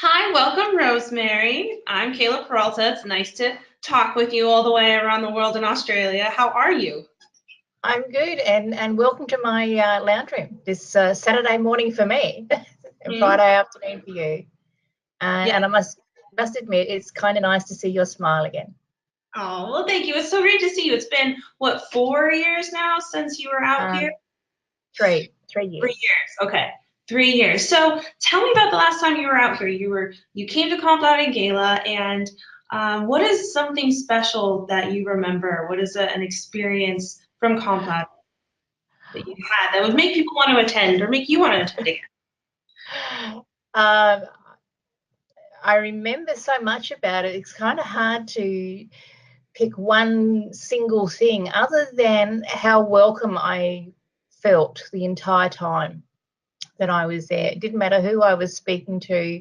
Hi, welcome, Rosemary. I'm Kayla Peralta. It's nice to talk with you all the way around the world in Australia. How are you? I'm good, and welcome to my lounge room this Saturday morning for me, and Hmm? Friday afternoon for you. Yeah. And I must admit, it's kind of nice to see your smile again. Oh, well, thank you. It's so great to see you. It's been, what, 4 years now since you were out here? Um, three Three years. years. Okay. 3 years. So tell me about the last time you were out here. You came to Comp Out in Gala, and what is something special that you remember? What is an experience from Comp Out that you had that would make people want to attend or make you want to attend again? Um, I remember so much about it. It's kind of hard to pick one single thing, other than how welcome I felt the entire time that I was there. It didn't matter who I was speaking to.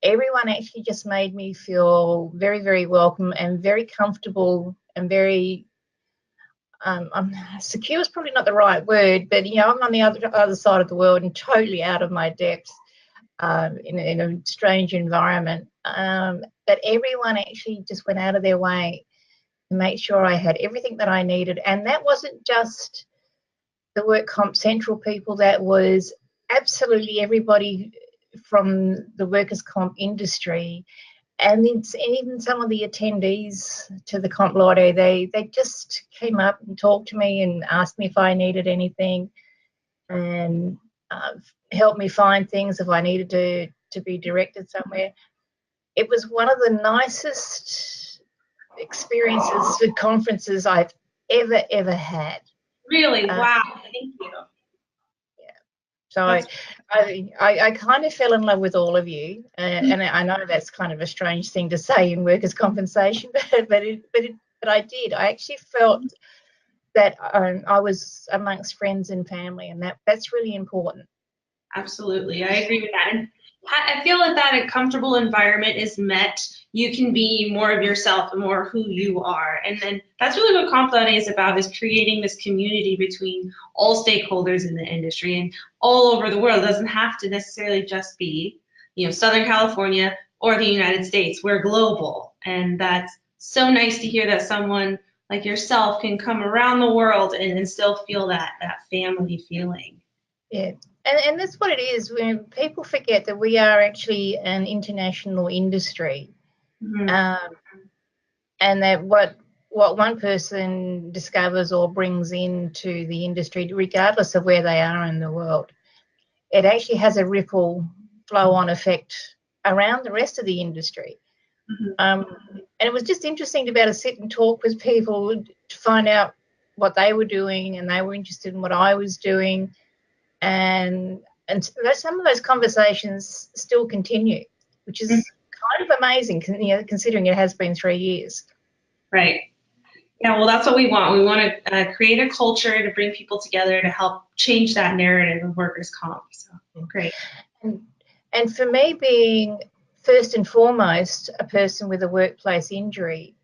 Everyone actually just made me feel very, very welcome and very comfortable and very secure is probably not the right word, but I'm on the other side of the world and totally out of my depth, in a strange environment. But everyone actually just went out of their way to make sure I had everything that I needed, and that wasn't just the WorkCompCentral people. That was absolutely everybody from the workers' comp industry, and even some of the attendees to the comp lotto, they just came up and talked to me and asked me if I needed anything, and uh, helped me find things if I needed to be directed somewhere. It was one of the nicest experiences with conferences I've ever had. Really? Uh, Wow. Thank you. So That's I kind of fell in love with all of you, and I know that's kind of a strange thing to say in workers' compensation, but I did. I actually felt that I was amongst friends and family, and that's really important. absolutely. I agree with that. And I feel like that a comfortable environment is met. You can be more of yourself and more who you are. And then that's really what Confluent is about, is creating this community between all stakeholders in the industry and all over the world. It doesn't have to necessarily just be, Southern California or the United States. We're global. And that's so nice to hear that someone like yourself can come around the world and still feel that family feeling. Yeah, and that's what it is. When people forget that we are actually an international industry, Mhm. um, and that what one person discovers or brings into the industry, regardless of where they are in the world, it actually has a ripple flow-on effect around the rest of the industry. Mhm. And it was just interesting to be able to sit and talk with people to find out what they were doing, and they were interested in what I was doing, and some of those conversations still continue, which Mhm. is kind of amazing, considering it has been 3 years. Right. Yeah, well, that's what we want. We want to create a culture to bring people together to help change that narrative of workers' comp. So great. And, and for me, being first and foremost a person with a workplace injury,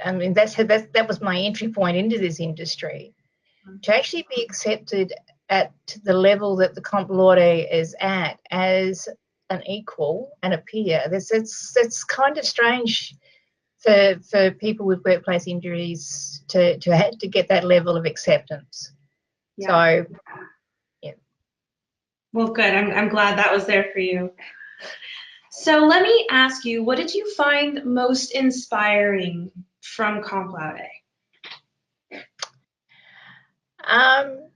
I mean, that was my entry point into this industry. To actually be accepted at the level that the comp laude is at as an equal and a peer, that's kind of strange for people with workplace injuries to get that level of acceptance. Yeah. So yeah. Well, good. I'm glad that was there for you. So let me ask you, what did you find most inspiring from Comp Laude? Um,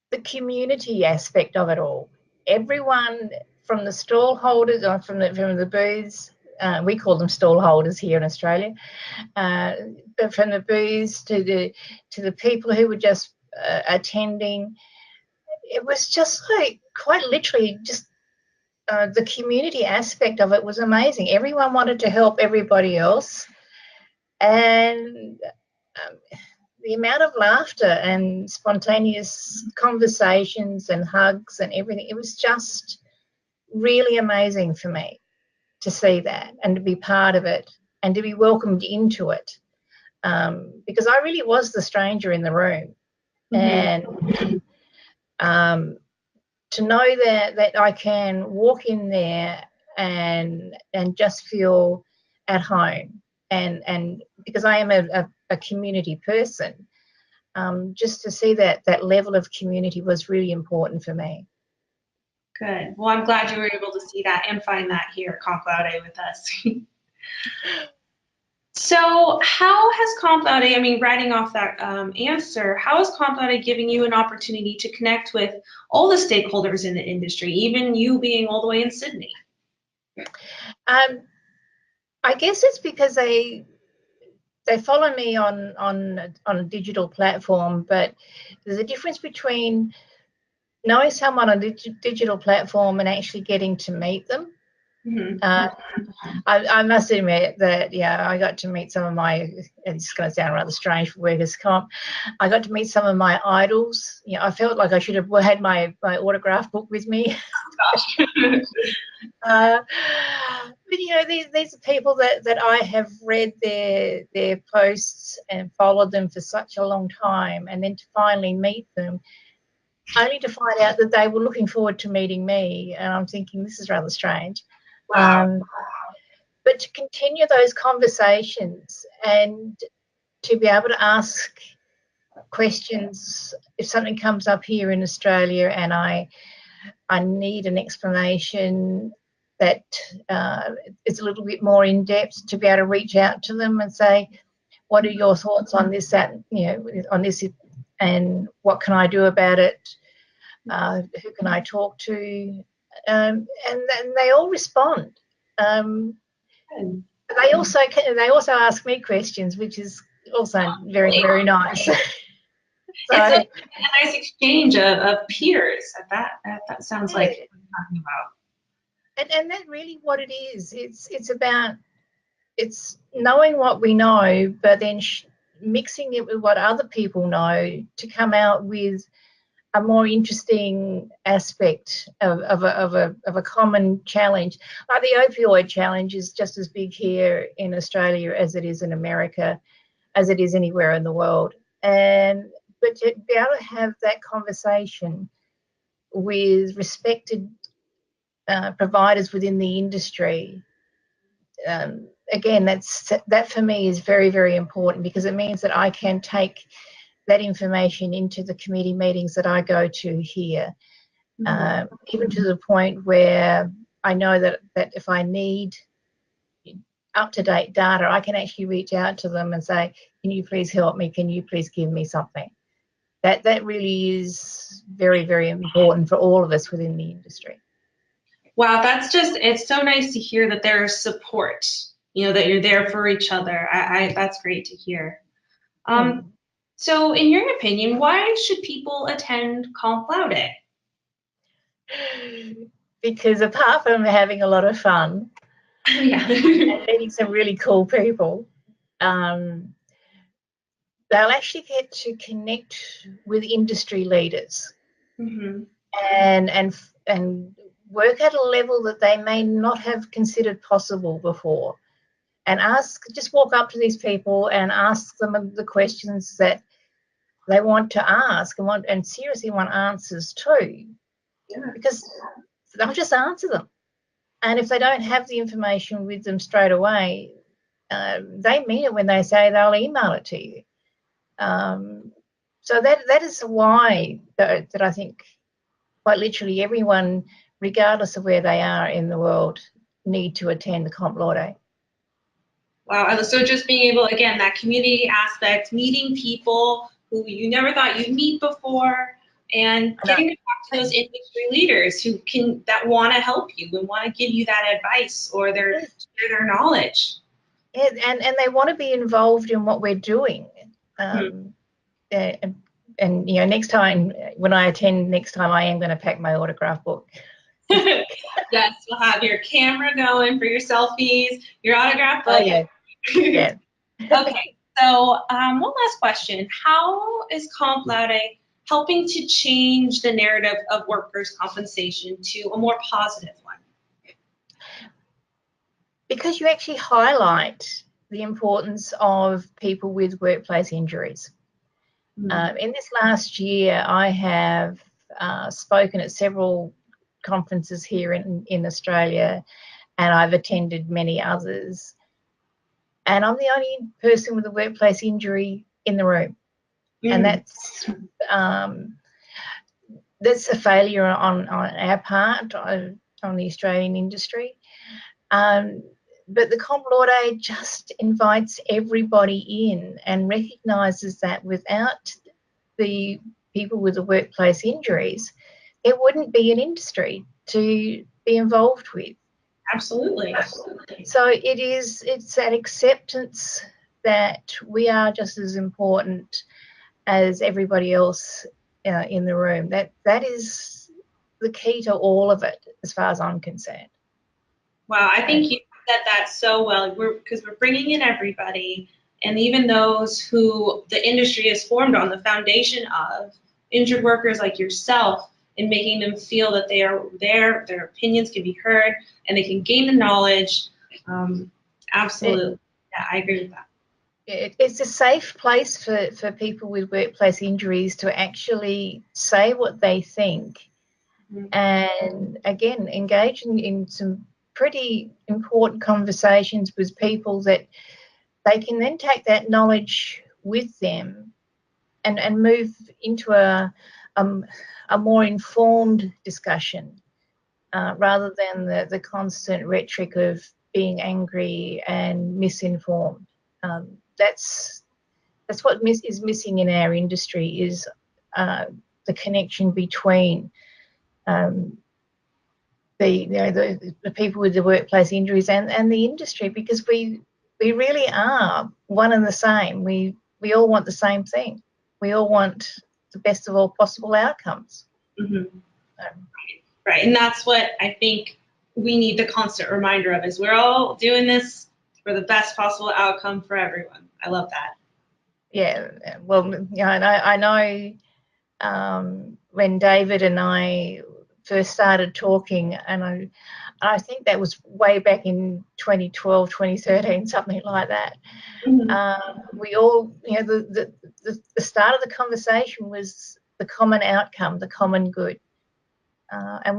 the community aspect of it all. Everyone from the stall holders or from the booths, we call them stall holders here in Australia, uh, but from the booths to the people who were just attending, it was just like quite literally just the community aspect of it was amazing. Everyone wanted to help everybody else, and um, the amount of laughter and spontaneous conversations and hugs and everything, it was just really amazing for me to see that and to be part of it and to be welcomed into it, because I really was the stranger in the room. Hmm. And um, to know that I can walk in there and just feel at home. And because I am a community person, just to see that level of community was really important for me. Good. Well, I'm glad you were able to see that and find that here at Comp Laude with us. So how has Comp Laude, I mean, writing off that answer, how is Comp Laude giving you an opportunity to connect with all the stakeholders in the industry, even you being all the way in Sydney? I guess it's because they follow me on a digital platform, but there's a difference between knowing someone on a digital platform and actually getting to meet them. Mm-hmm. I must admit that, yeah, I got to meet some of my, it's going to sound rather strange for workers' comp, I got to meet some of my idols. You know, I felt like I should have had my autograph book with me. But, you know, these are people that I have read their posts and followed them for such a long time, and then to finally meet them, only to find out that they were looking forward to meeting me, and I'm thinking, this is rather strange. Wow. But to continue those conversations and to be able to ask questions if something comes up here in Australia and I need an explanation that is a little bit more in depth, to be able to reach out to them and say, what are your thoughts on this, that, you know, on this, and what can I do about it? Who can I talk to? And they all respond. They also ask me questions, which is also very, very nice. So, it's a nice exchange of peers. That sounds like what you're talking about. And that's really what it is. It's about knowing what we know, but then mixing it with what other people know to come out with a more interesting aspect of a common challenge. Like the opioid challenge is just as big here in Australia as it is in America, as it is anywhere in the world. But to be able to have that conversation with respected providers within the industry, again, that for me is very, very important, because it means that I can take that information into the committee meetings that I go to here, even to the point where I know that if I need up-to-date data, I can actually reach out to them and say, can you please help me? Can you please give me something? That really is very, very important for all of us within the industry. Wow, it's so nice to hear that there's support, you know, that you're there for each other. That's great to hear. So in your opinion, why should people attend Comp Laude? Because apart from having a lot of fun Yeah. and meeting some really cool people, they'll actually get to connect with industry leaders, and work at a level that they may not have considered possible before, and just walk up to these people and ask them the questions that they want to ask and seriously want answers to, because they'll just answer them. And if they don't have the information with them straight away, they mean it when they say they'll email it to you. So that is why that I think quite literally everyone, regardless of where they are in the world, need to attend the Comp Laude. Wow, so just being able, again, that community aspect, meeting people who you never thought you'd meet before, and getting to talk to those industry leaders that want to help you and want to give you that advice or their knowledge. Yeah, and they want to be involved in what we're doing. And you know, next time when I attend next time, I am going to pack my autograph book. Yes, you'll have your camera going for your selfies, your autograph book. Oh yeah. Yeah. Okay, so one last question. How is Comp Laude helping to change the narrative of workers' compensation to a more positive one? Because you actually highlight the importance of people with workplace injuries. In this last year, I have spoken at several conferences here in Australia, and I've attended many others. And I'm the only person with a workplace injury in the room. And that's a failure on our part, on the Australian industry. But the Comp Laude just invites everybody in and recognises that without the people with the workplace injuries, there wouldn't be an industry to be involved with. Absolutely. So it's that acceptance that we are just as important as everybody else in the room. That is the key to all of it, as far as I'm concerned. Wow, I think you said that so well. Because we're bringing in everybody, and even those who the industry is formed on, the foundation of injured workers like yourself, and making them feel that they are there, their opinions can be heard, and they can gain the knowledge. Absolutely, yeah, I agree with that. It's a safe place for people with workplace injuries to actually say what they think, and again, engage in some pretty important conversations with people that they can then take that knowledge with them and move into a more informed discussion rather than the constant rhetoric of being angry and misinformed. That's what is missing in our industry, is the connection between the people with the workplace injuries and the industry, because we really are one and the same. We all want the same thing. We all want the best of all possible outcomes. Right, and that's what I think we need the constant reminder of, is we're all doing this for the best possible outcome for everyone. I love that. Yeah, well, I know when David and I first started talking, and I think that was way back in 2012, 2013, something like that. We all, the start of the conversation was the common outcome, the common good. And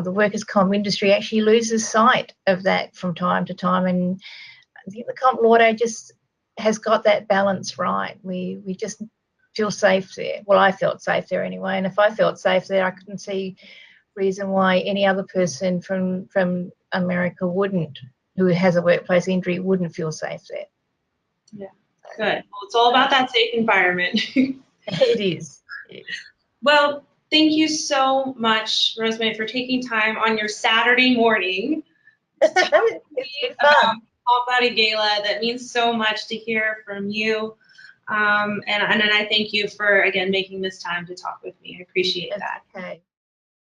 the workers' comp industry actually loses sight of that from time to time. And I think the Comp Laude just has got that balance right. We just feel safe there. Well, I felt safe there anyway. And if I felt safe there, I couldn't see reason why any other person from America who has a workplace injury, wouldn't feel safe there. Yeah, good. Well, it's all about that safe environment. It is. Well, thank you so much, Rosemary, for taking time on your Saturday morning to talk to me about Comp Laude Gala. That means so much to hear from you. And I thank you for, again, making this time to talk with me. I appreciate that. Okay.